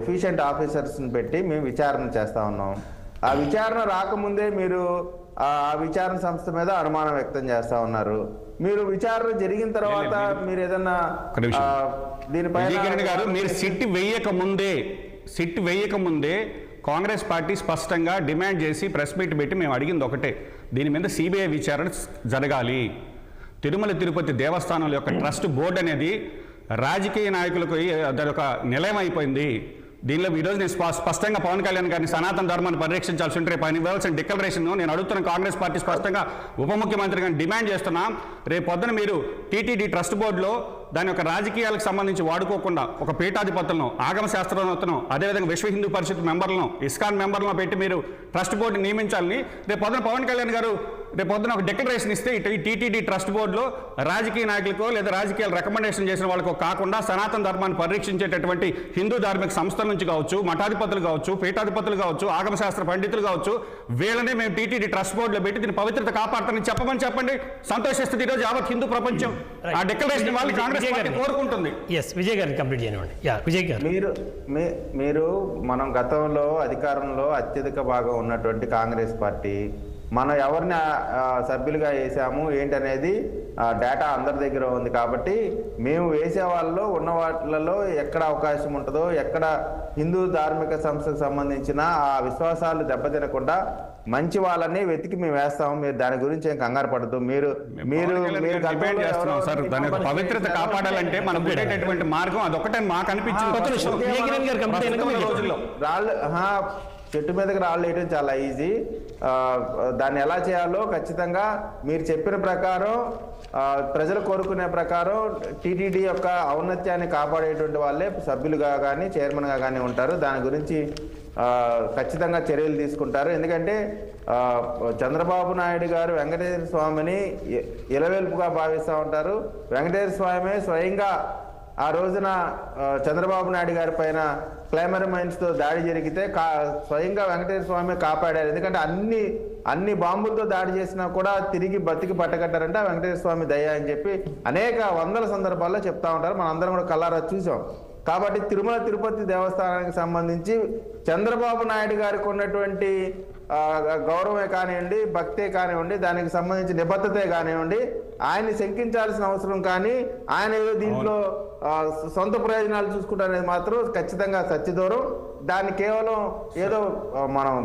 Efficient ఆఫీసర్స్ని పెట్టి మేము విచారణ చేస్తా ఉన్నాం. ఆ విచారణ రాకముందే మీరు ఆ విచారణ సంస్థ మీద అనుమానం వ్యక్తం చేస్తా ఉన్నారు. మీరు విచారణ జరిగిన తర్వాత మీరు ఏదన్నా దీనిపైన గారు మీరు సిట్ వేయక ముందే కాంగ్రెస్ పార్టీ స్పష్టంగా డిమాండ్ చేసి ప్రెస్ మీట్ పెట్టి మేము అడిగింది ఒకటే, దీని మీద సిబిఐ విచారణ జరగాలి. తిరుమల తిరుపతి దేవస్థానం యొక్క ట్రస్ట్ బోర్డు అనేది రాజకీయ నాయకులకు అదొక నిలయం అయిపోయింది. దీనిలో ఈరోజు నేను స్పష్టంగా పవన్ కళ్యాణ్ గారిని సనాతన ధర్మాన్ని పరిరక్షించాల్సి ఉంటే రేపు ఆయన ఇవ్వాల్సిన డిక్లరేషన్ నేను అడుగుతున్న కాంగ్రెస్ పార్టీ స్పష్టంగా ఉప ముఖ్యమంత్రి గారిని డిమాండ్ చేస్తున్నాం. రేపు పొద్దున మీరు టీటీడీ ట్రస్ట్ బోర్డులో దాని యొక్క రాజకీయాలకు సంబంధించి వాడుకోకుండా ఒక పీఠాధిపతులను, ఆగమ శాస్త్రవేత్తలను, అదేవిధంగా విశ్వ హిందూ పరిషత్ మెంబర్లను, ఇస్కాన్ మెంబర్లను పెట్టి మీరు ట్రస్ట్ బోర్డు నియమించాలని రేపు పొద్దున పవన్ కళ్యాణ్ గారు రేపు పొద్దున ఒక డిక్లరేషన్ ఇస్తే ఈ టీటీడీ ట్రస్ట్ బోర్డులో రాజకీయ నాయకులకో లేదా రాజకీయాలు రికమెండేషన్ చేసిన వాళ్ళకో కాకుండా సనాతన ధర్మాన్ని పరిరక్షించేటటువంటి హిందూ ధార్మిక సంస్థల నుంచి కావచ్చు, మఠాధిపతులు కావచ్చు, పీఠాధిపతులు కావచ్చు, ఆగమ శాస్త్ర పండితులు కావచ్చు, వీళ్ళనే మేము టీటీడీ ట్రస్ట్ బోర్డులో పెట్టి దీని పవిత్రత కాపాడతానని చెప్పండి. సంతోషిస్తుంది ఈరోజు యావత్ హిందూ ప్రపంచం. ఆ డిక్లరేషన్ వాళ్ళు కాంగ్రెస్ పార్టీ కోరుకుంటుంది. విజయ్ గారిని కంప్లీట్ చేయనివ్వండి. విజయ్ గారు, మీరు మనం గతంలో అధికారంలో అత్యధిక భాగం ఉన్నటువంటి కాంగ్రెస్ పార్టీ మనం ఎవరిని సభ్యులుగా వేసాము ఏంటనేది డేటా అందరి దగ్గర ఉంది. కాబట్టి మేము వేసే వాళ్ళలో ఉన్న వాటిలలో ఎక్కడ అవకాశం ఉంటుందో, ఎక్కడ హిందూ ధార్మిక సంస్థకు సంబంధించిన ఆ విశ్వాసాలు దెబ్బతినకుండా మంచి వాళ్ళని వెతికి మేము వేస్తాము. మీరు దాని గురించి ఏం కంగారు పడద్దు. మీరు పవిత్రత కాపాడాలంటే మనం పెట్టేటటువంటి మార్గం అదొకటే మాకు అనిపించింది. రాళ్ళు చెట్టు మీదకి రాళ్ళు వేయడం చాలా ఈజీ. దాన్ని ఎలా చేయాలో ఖచ్చితంగా మీరు చెప్పిన ప్రకారం, ప్రజలు కోరుకునే ప్రకారం టీటీడీ యొక్క ఔన్నత్యాన్ని కాపాడేటువంటి వాళ్ళే సభ్యులుగా కానీ చైర్మన్గా కానీ ఉంటారు. దాని గురించి ఖచ్చితంగా చర్యలు తీసుకుంటారు. ఎందుకంటే చంద్రబాబు నాయుడు గారు వెంకటేశ్వర స్వామిని ఇలవెల్పుగా భావిస్తూ ఉంటారు. వెంకటేశ్వర స్వామి స్వయంగా ఆ రోజున చంద్రబాబు నాయుడు గారి పైన క్లైమర్ మైన్స్తో దాడి జరిగితే స్వయంగా వెంకటేశ్వర స్వామి కాపాడారు. ఎందుకంటే అన్ని బాంబులతో దాడి చేసినా కూడా తిరిగి బతికి పట్టగట్టారంటే వెంకటేశ్వర స్వామి దయ అని చెప్పి అనేక వందల సందర్భాల్లో చెప్తా ఉంటారు. మనం అందరం కూడా కళ్ళారా చూసాం. కాబట్టి తిరుమల తిరుపతి దేవస్థానానికి సంబంధించి చంద్రబాబు నాయుడు గారికి ఉన్నటువంటి గౌరవమే కానివ్వండి, భక్తే కానివ్వండి, దానికి సంబంధించి నిబద్ధతే కానివ్వండి, ఆయన్ని శంకించాల్సిన అవసరం కానీ ఆయన ఏదో దీంట్లో సొంత ప్రయోజనాలు చూసుకుంటారనేది మాత్రం ఖచ్చితంగా సత్యదూరం. దాన్ని కేవలం ఏదో మనం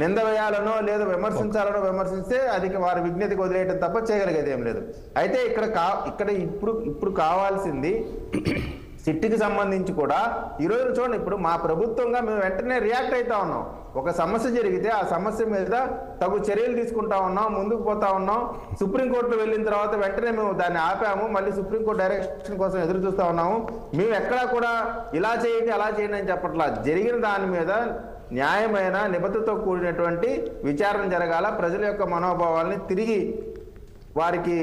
నింద వేయాలనో లేదా విమర్శించాలనో విమర్శిస్తే అది వారి విజ్ఞతకి వదిలేయటం తప్ప చేయగలిగేది ఏం లేదు. అయితే ఇక్కడ ఇప్పుడు కావాల్సింది సిట్టికి సంబంధించి కూడా ఈరోజు చూడండి, ఇప్పుడు మా ప్రభుత్వంగా మేము వెంటనే రియాక్ట్ అవుతా ఉన్నాం. ఒక సమస్య జరిగితే ఆ సమస్య మీద తగు చర్యలు తీసుకుంటా ఉన్నాం, ముందుకు పోతా ఉన్నాం. సుప్రీంకోర్టులో వెళ్ళిన తర్వాత వెంటనే మేము దాన్ని ఆపాము. మళ్ళీ సుప్రీంకోర్టు డైరెక్షన్ కోసం ఎదురు చూస్తూ ఉన్నాము. మేము ఎక్కడా కూడా ఇలా చేయండి అలా చేయండి అని చెప్పట్లా. జరిగిన దాని మీద న్యాయమైన నిబద్ధతతో కూడినటువంటి విచారణ జరగాల. ప్రజల యొక్క మనోభావాల్ని తిరిగి వారికి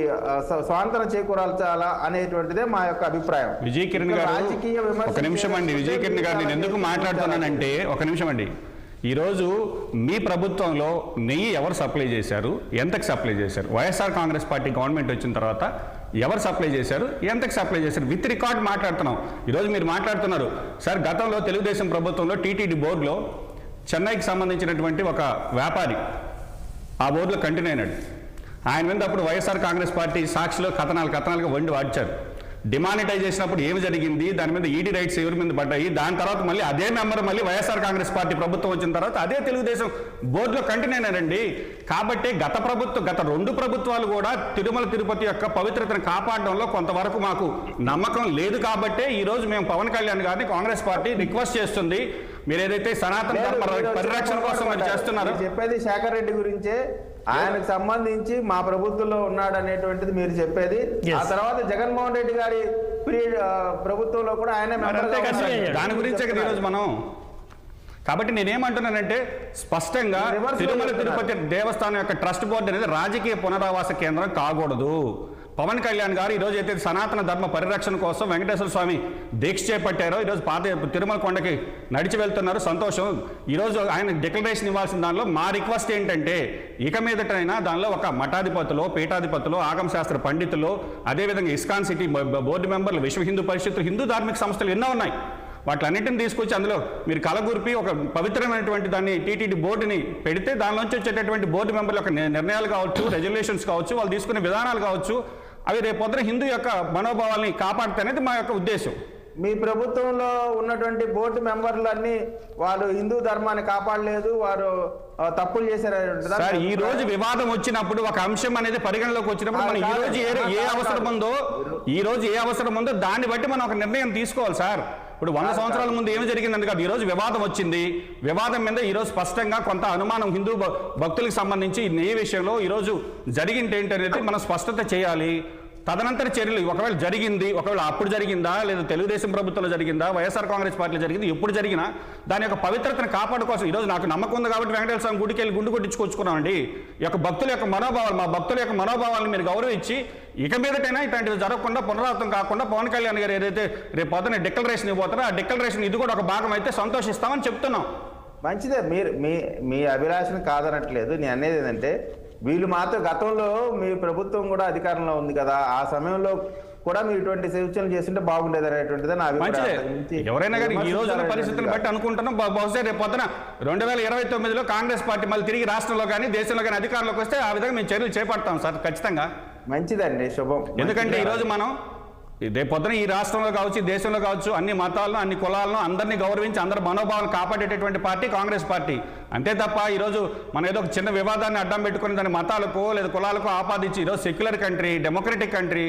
స్వాతంత్రం చేకూరాల్చాలా అనేటువంటిదే మా యొక్క అభిప్రాయం. విజయ్ కిరణ్ గారు, ఒక నిమిషం అండి. విజయ్ కిరణ్ గారు, నేను ఎందుకు మాట్లాడుతున్నానంటే ఒక నిమిషం అండి. ఈరోజు మీ ప్రభుత్వంలో నెయ్యి ఎవరు సప్లై చేశారు, ఎంతకు సప్లై చేశారు? వైఎస్ఆర్ కాంగ్రెస్ పార్టీ గవర్నమెంట్ వచ్చిన తర్వాత ఎవరు సప్లై చేశారు, ఎంతకు సప్లై చేశారు? విత్ రికార్డ్ మాట్లాడుతున్నాం. ఈరోజు మీరు మాట్లాడుతున్నారు సార్, గతంలో తెలుగుదేశం ప్రభుత్వంలో టీటీడీ బోర్డులో చెన్నైకి సంబంధించినటువంటి ఒక వ్యాపారి ఆ బోర్డులో కంటిన్యూ అయినాడు. ఆయన మీద అప్పుడు వైఎస్ఆర్ కాంగ్రెస్ పార్టీ సాక్షిలో కథనాలుగా వండి వాడ్చారు. డిమానిటైజ్ చేసినప్పుడు ఏమి జరిగింది, దాని మీద ఈడీ రైట్స్ ఎవరి మీద పడ్డాయి, దాని తర్వాత మళ్ళీ అదే మెంబర్ మళ్ళీ వైఎస్ఆర్ కాంగ్రెస్ పార్టీ ప్రభుత్వం వచ్చిన తర్వాత అదే తెలుగుదేశం బోర్డులో కంటిన్యూ అయినారండి. కాబట్టి గత రెండు ప్రభుత్వాలు కూడా తిరుమల తిరుపతి యొక్క పవిత్రతను కాపాడడంలో కొంతవరకు మాకు నమ్మకం లేదు. కాబట్టే ఈరోజు మేము పవన్ కళ్యాణ్ గారిని కాంగ్రెస్ పార్టీ రిక్వెస్ట్ చేస్తుంది, మీరు ఏదైతే సనాతన ధర్మ పరిరక్షణ కోసం మీరు చేస్తున్నారో. చెప్పేది శేఖర్ రెడ్డి గురించే, ఆయనకు సంబంధించి మా ప్రభుత్వంలో ఉన్నాడు అనేటువంటిది మీరు చెప్పేది. ఆ తర్వాత జగన్మోహన్ రెడ్డి గారి ప్రభుత్వంలో కూడా ఆయన దాని గురించే కదా ఈరోజు మనం. కాబట్టి నేనేమంటున్నానంటే స్పష్టంగా తిరుమల తిరుపతి దేవస్థానం యొక్క ట్రస్ట్ బోర్డు అనేది రాజకీయ పునరావాస కేంద్రం కాకూడదు. పవన్ కళ్యాణ్ గారు ఈరోజు అయితే సనాతన ధర్మ పరిరక్షణ కోసం వెంకటేశ్వర స్వామి దీక్ష చేపట్టారో, ఈరోజు తిరుమల కొండకి నడిచి వెళ్తున్నారు, సంతోషం. ఈరోజు ఆయన డిక్లరేషన్ ఇవ్వాల్సిన దానిలో మా రిక్వెస్ట్ ఏంటంటే ఇక మీదటైనా దానిలో ఒక మఠాధిపతులు, పీఠాధిపతులు, ఆగమ శాస్త్ర పండితులు, అదేవిధంగా ఇస్కాన్ సిటీ బోర్డు మెంబర్లు, విశ్వ హిందూ పరిషత్, హిందూ ధార్మిక సంస్థలు ఎన్నో ఉన్నాయి. వాటిలన్నింటిని తీసుకొచ్చి అందులో మీరు కలగూర్పి ఒక పవిత్రమైనటువంటి దాన్ని టీటీడీ బోర్డుని పెడితే దానిలోంచి వచ్చేటటువంటి బోర్డు మెంబర్ల యొక్క నిర్ణయాలు కావచ్చు, రెజల్యూషన్స్ కావచ్చు, వాళ్ళు తీసుకునే విధానాలు కావచ్చు, అవి రేపొద్దున హిందూ యొక్క మనోభావాల్ని కాపాడుతాయనేది మా యొక్క ఉద్దేశం. మీ ప్రభుత్వంలో ఉన్నటువంటి బోర్డు మెంబర్లన్నీ వాళ్ళు హిందూ ధర్మాన్ని కాపాడలేదు, వారు తప్పులు చేశారు. సార్, ఈ రోజు వివాదం వచ్చినప్పుడు ఒక అంశం అనేది పరిగణలోకి వచ్చినప్పుడు మనం ఈ రోజు ఏ అవసరం ఉందో దాన్ని బట్టి మనం ఒక నిర్ణయం తీసుకోవాలి సార్. ఇప్పుడు 100 సంవత్సరాల ముందు ఏమి జరిగిందని కాదు, ఈ రోజు వివాదం వచ్చింది. వివాదం మీద ఈ రోజు స్పష్టంగా కొంత అనుమానం హిందూ భక్తులకు సంబంధించి ఈ విషయంలో ఈ రోజు జరిగింది ఏంటనేది మనం స్పష్టత చేయాలి. తదనంతర చర్యలు ఒకవేళ జరిగింది, ఒకవేళ అప్పుడు జరిగిందా, లేదా తెలుగుదేశం ప్రభుత్వంలో జరిగిందా, వైఎస్ఆర్ కాంగ్రెస్ పార్టీలో జరిగింది, ఎప్పుడు జరిగినా దాని యొక్క పవిత్రతను కాపాడుకోసం ఈరోజు నాకు నమ్మకం ఉంది కాబట్టి వెంకటేశ్వర స్వామి గుడికి వెళ్ళి గుండు కొట్టించుకొచ్చుకున్నామండి. ఈ యొక్క భక్తుల యొక్క మనోభావాలు, మా భక్తుల యొక్క మనోభావాలను మీరు గౌరవించి ఇక మీదటైనా ఇట్లాంటివి జరగకుండా, పునరావృతం కాకుండా పవన్ కళ్యాణ్ గారు ఏదైతే రేపు పొద్దున డిక్లరేషన్ ఇవ్వబోతారో ఆ డిక్లరేషన్ ఇది కూడా ఒక భాగం అయితే సంతోషిస్తామని చెప్తున్నాం. మంచిదే, మీరు మీ అభిలాషను కాదనట్లేదు. నేను అనేది ఏంటంటే వీళ్ళు మాత్రం గతంలో మీ ప్రభుత్వం కూడా అధికారంలో ఉంది కదా, ఆ సమయంలో కూడా మీరు ఇటువంటి సూచనలు చేస్తుంటే బాగుండేది అనేటువంటిది నా అభిప్రాయం. ఎవరైనా కానీ ఈ రోజున పరిస్థితులను బట్టి అనుకుంటున్నాం బహుశా రేపు పొద్దున 2029లో కాంగ్రెస్ పార్టీ మళ్ళీ తిరిగి రాష్ట్రంలో కానీ దేశంలో కానీ అధికారంలోకి వస్తే ఆ విధంగా మేము చర్యలు చేపడతాం సార్, ఖచ్చితంగా. మంచిదండి, శుభం. ఎందుకంటే ఈరోజు మనం రేపు పొద్దున ఈ రాష్ట్రంలో కావచ్చు, దేశంలో కావచ్చు, అన్ని మతాలను, అన్ని కులాలను అందరినీ గౌరవించి అందరి మనోభావాలను కాపాడేటటువంటి పార్టీ కాంగ్రెస్ పార్టీ. అంతే తప్ప ఈరోజు మనం ఏదో ఒక చిన్న వివాదాన్ని అడ్డం పెట్టుకుని దాని మతాలకు లేదా కులాలకు ఆపాదించి ఈరోజు సెక్యులర్ కంట్రీ, డెమోక్రటిక్ కంట్రీ,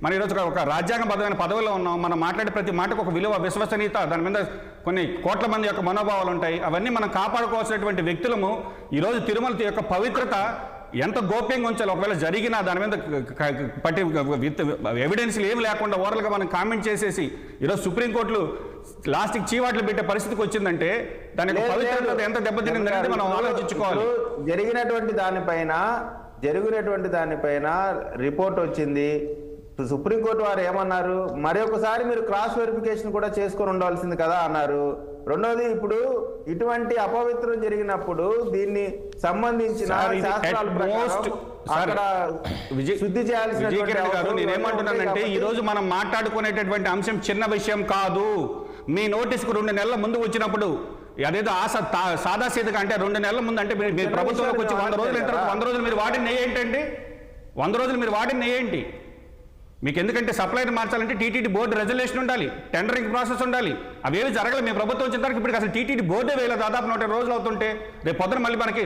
మనం ఈరోజు ఒక రాజ్యాంగబద్ధమైన పదవిలో ఉన్నాం. మనం మాట్లాడే ప్రతి మాటకు ఒక విలువ, విశ్వసనీయత, దాని మీద కొన్ని కోట్ల మంది యొక్క మనోభావాలు ఉంటాయి. అవన్నీ మనం కాపాడుకోవాల్సినటువంటి వ్యక్తులము. ఈరోజు తిరుమల యొక్క పవిత్రత ఎంత గోప్యంగా ఉంచాలి. ఒకవేళ జరిగినా దాని మీద ఎవిడెన్స్లు ఏమి లేకుండా ఓరల్గా మనం కామెంట్ చేసేసి ఈరోజు సుప్రీంకోర్టులు లాస్ట్కి చీవాట్లు పెట్టే పరిస్థితికి వచ్చిందంటే దాని యొక్క పవిత్రత ఎంత దెబ్బతిందంటే మనం ఆలోచించుకోవాలి. జరిగినటువంటి దానిపైన రిపోర్ట్ వచ్చింది. సుప్రీంకోర్టు వారు ఏమన్నారు, మరొకసారి మీరు క్రాస్ వెరిఫికేషన్ కూడా చేసుకొని ఉండాల్సింది కదా అన్నారు. రెండోది, ఇప్పుడు ఇటువంటి అపవిత్రం జరిగినప్పుడు దీన్ని సంబంధించిన శాస్త్రాల ప్రకారం అక్కడ శుద్ధి చేయాల్సినటువంటి గారు, నేనేమంటున్నానంటే ఈ రోజు మనం మాట్లాడుకునేటటువంటి అంశం చిన్న విషయం కాదు. మీ నోటీస్కు 2 నెలల ముందు వచ్చినప్పుడు అదేదో సాదాసీదగా అంటే 2 నెలల ముందు అంటే మీరు ప్రభుత్వంలోకి వచ్చి 100 రోజులు అయిన తర్వాత 100 రోజులు మీరు వాడిన ఏంటండి? 100 రోజులు మీరు వాడిన ఏంటి? మీకు ఎందుకంటే సప్లైని మార్చాలంటే టీటీడీ బోర్డు రెజల్యూషన్ ఉండాలి, టెండరింగ్ ప్రాసెస్ ఉండాలి. అవేవి జరగలేదు. మీ ప్రభుత్వం వచ్చిన తర్వాత ఇప్పుడు అసలు టీటీడీ బోర్డే వేయలేదు. దాదాపు 120 రోజులు అవుతుంటే రేపు పొద్దున మళ్ళీ మనకి